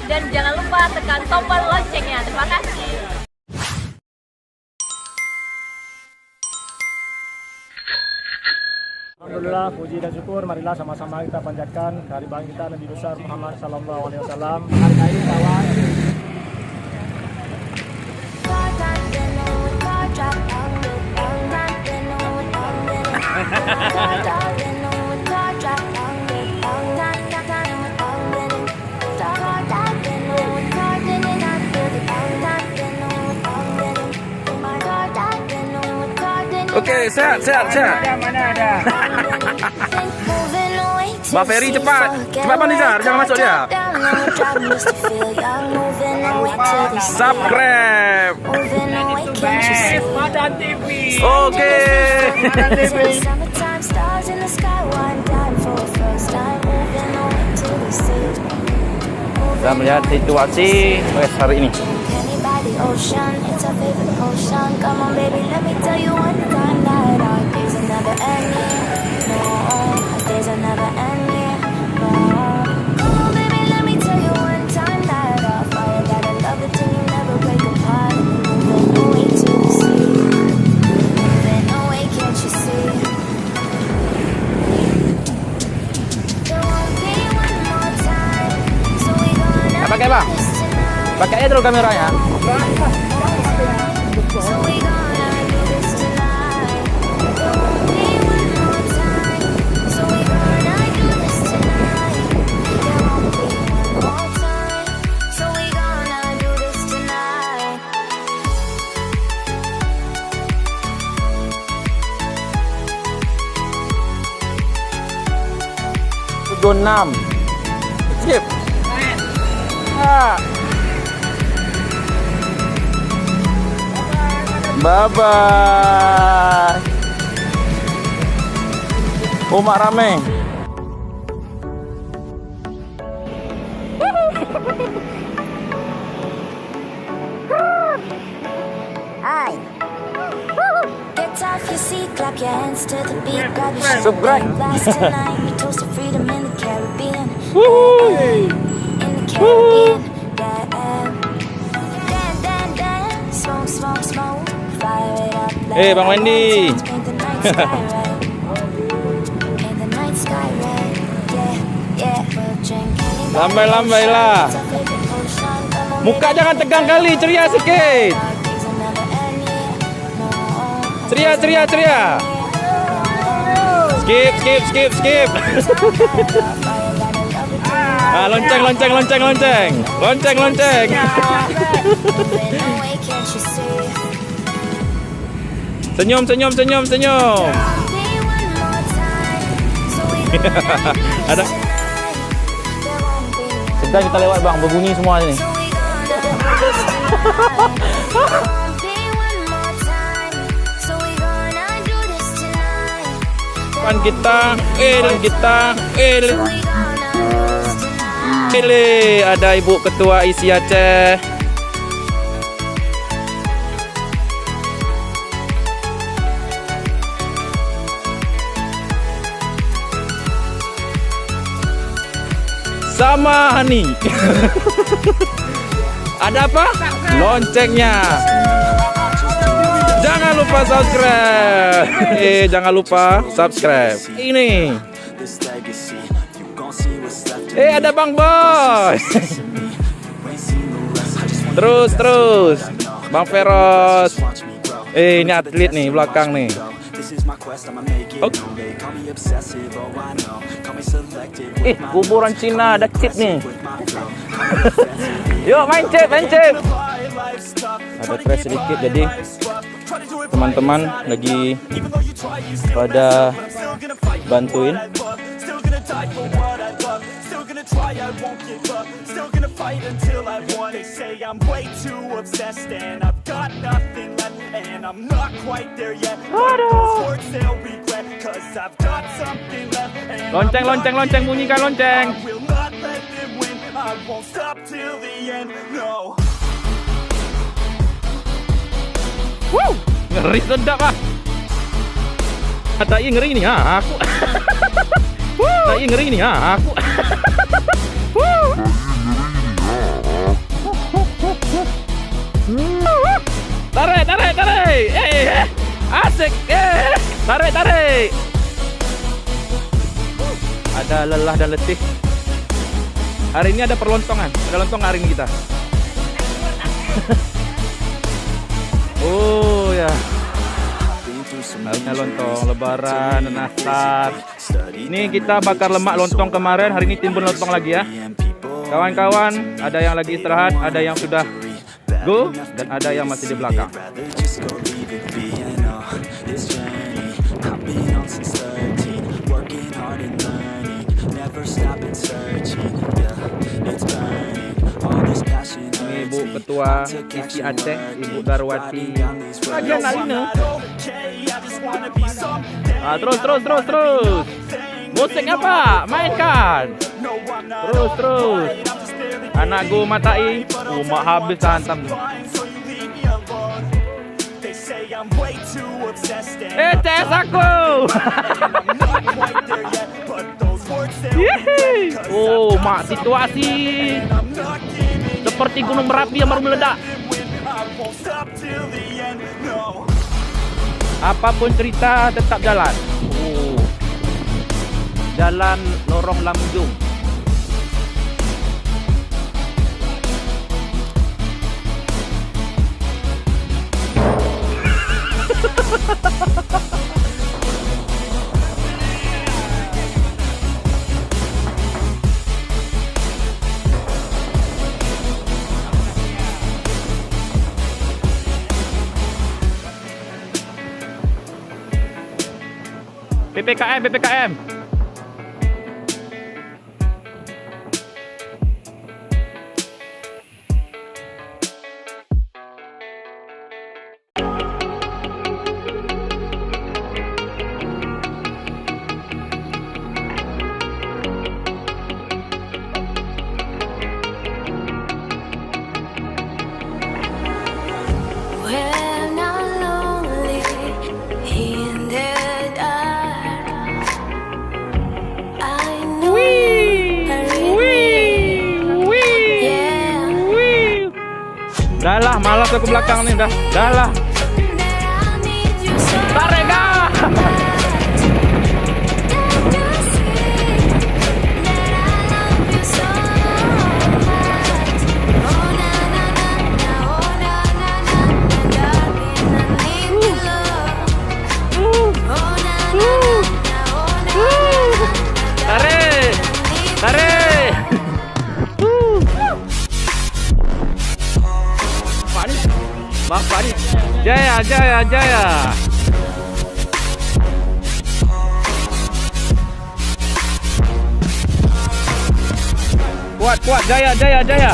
Dan jangan lupa tekan tombol loncengnya. Terima kasih. Alhamdulillah, puji dan syukur, marilah sama-sama kita panjatkan kehadiran kita Nabi besar Muhammad Sallallahu Alaihi Wasallam. Hargai kawan. Oke, sehat. Mana ada? Mbak Ferry cepat Bang Nizar, jangan masuk dia. Subscribe. Padan TV. Oke. Kita melihat situasi hari ini. Ocean, it's our favorite ocean. Come on, baby, let me tell you one time that our days are never ending. No, our days are never ending. No, come on, baby, let me tell you one time that our fire got a love it till you never break apart. Moving away to the sea, moving away, can't you see? There won't be one more time, so we gonna Apa kayak, Bang? do this tonight. Pakai aja dulu kameranya. So we gonna do this tonight. There won't be one more time. So we gonna do this tonight. There won't be one more time. So we gonna do this tonight. Tujuh 6. Skip. Bye bye. Umak rame. Hi. Get off your seat, clap your hands to the beat, grab your Subscribe. champagne glass tonight. We toast to freedom in the Caribbean. Woohoo. In the Caribbean, yeah. Dance, smoke, fire it up. Eh, Bang Wendy. Paint the night sky red. Paint the night sky red, yeah. We'll drink any Lambai-lambai lah. It's our favorite ocean. Come on, Muka baby, jangan tegang kali, ceria sikit. our days are never ending. No, our Ceria. Skip. Lonceng. Senyum. Ada. Sedang kita lewat, Bang, berbunyi semua ini. Depan kita, ada Ibu Ketua ISI Aceh. Sama Hani. Ada apa? Loncengnya. Jangan lupa subscribe. Ini. Ada Bang Boy. Terus. Bang Feros. Ini atlet nih belakang nih. Oke. Kuburan Cina ada chip nih. Yuk main chip. Ada crash sedikit, jadi teman-teman lagi pada bantuin. Lonceng, bunyikan lonceng. Ngeri sedap ah. Tai ngeri ni aku. Tai ngeri ni aku. Tarik. Asik. Tarik. Ada lelah dan letih. Hari ini ada perlontongan. Ada lontong hari ini kita. Oh ya. Harusnya lontong lebaran dan nastar. Ini kita bakar lemak lontong kemarin. Hari ini timbun lontong lagi ya. Kawan-kawan, ada yang lagi istirahat, ada yang sudah go, dan ada yang masih di belakang. Ini Ibu Ketua Isi Aceh, Ibu Darwati Raja Nalina. Terus. Musiknya Pak, mainkan. Terus. Anak gue matai, mak habis hantam. CS aku. Oh, mak situasi seperti gunung Merapi yang baru meledak. Apapun cerita tetap jalan. Oh. Jalan lorong Lamjung. PPKM. When I'm lonely in the dark, I know Dah lah, malas aku belakang nih, dah lah. Tarik dah. Tarik. Bang Fadi. Jaya. Kuat, Jaya.